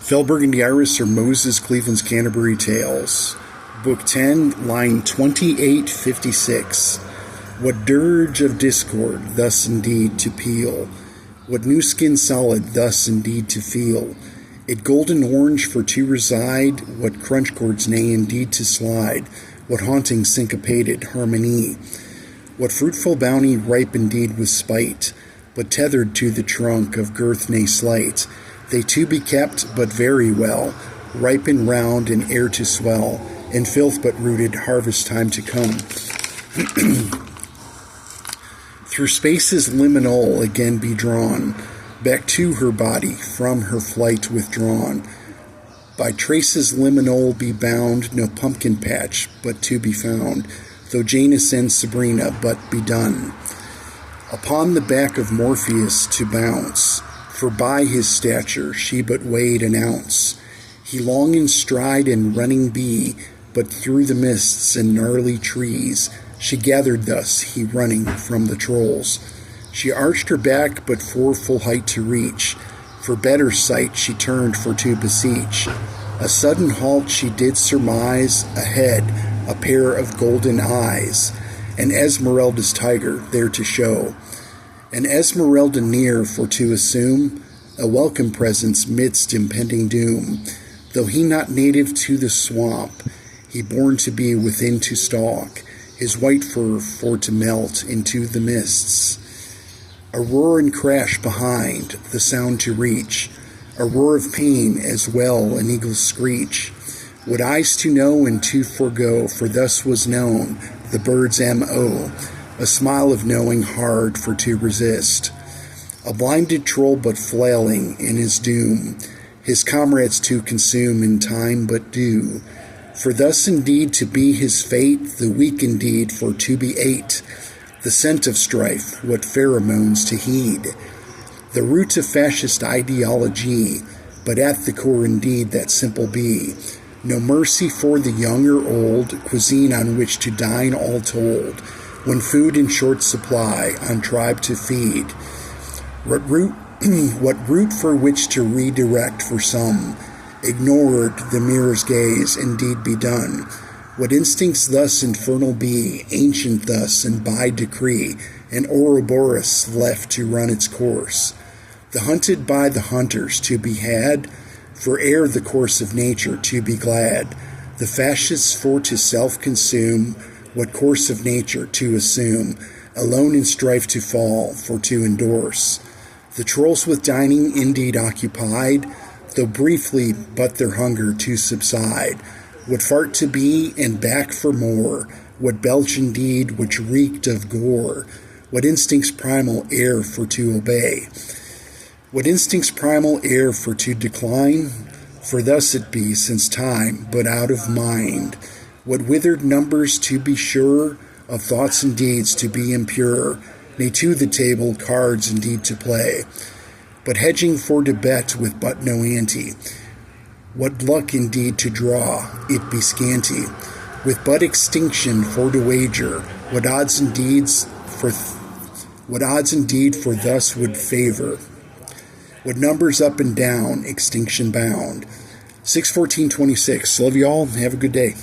Fell Burgundy Iris or Moses Cleveland's Canterbury Tales. Book 10, line 2856. What dirge of discord thus indeed to peel, what new skin solid thus indeed to feel, it golden orange for to reside, what crunch chords nay indeed to slide, what haunting syncopated harmony, what fruitful bounty ripe indeed with spite, but tethered to the trunk of girth nay slight, they to be kept but very well, ripe and round and air to swell, in filth but rooted harvest time to come. Through spaces liminal again be drawn, back to her body from her flight withdrawn. By traces liminal be bound, no pumpkin patch but to be found, though Janus and Sabrina but be done. Upon the back of Morpheus to bounce, for by his stature she but weighed an ounce. He long in stride and running be, but through the mists and gnarly trees, she gathered thus, he running from the trolls. She arched her back but for full height to reach, for better sight she turned for to beseech. A sudden halt she did surmise, ahead a pair of golden eyes, an Esmeralda's tiger there to show. An Esmeralda near for to assume a welcome presence midst impending doom. Though he not native to the swamp, he born to be within to stalk, his white fur for to melt into the mists. A roar and crash behind, the sound to reach, a roar of pain as well an eagle's screech. What eyes to know and to forego, for thus was known the bird's M.O., a smile of knowing hard for to resist. A blinded troll but flailing in his doom, his comrades to consume in time but due. For thus indeed to be his fate, the weak indeed for to be ate. The scent of strife, what pheromones to heed. The root of fascist ideology, but at the core indeed that simple be. No mercy for the young or old, cuisine on which to dine all told, when food in short supply on tribe to feed. What route for which to redirect for some, ignored the mirror's gaze indeed be done. What instincts thus infernal be, ancient thus and by decree, an Ouroboros left to run its course. The hunted by the hunters to be had, for ere the course of nature to be glad. The fascists for to self-consume, what course of nature to assume, alone in strife to fall, for to endorse. The trolls with dining indeed occupied, though briefly but their hunger to subside. What fart to be and back for more, what belch indeed which reeked of gore, what instincts primal air for to obey. What instincts primal air for to decline, for thus it be since time but out of mind. What withered numbers to be sure, of thoughts and deeds to be impure, nay to the table cards indeed to play, but hedging for to bet with but no ante. What luck indeed to draw, it be scanty, with but extinction for to wager, what odds indeed for thus would favor, what numbers up and down, extinction bound. 6/14/26. Love you all. Have a good day.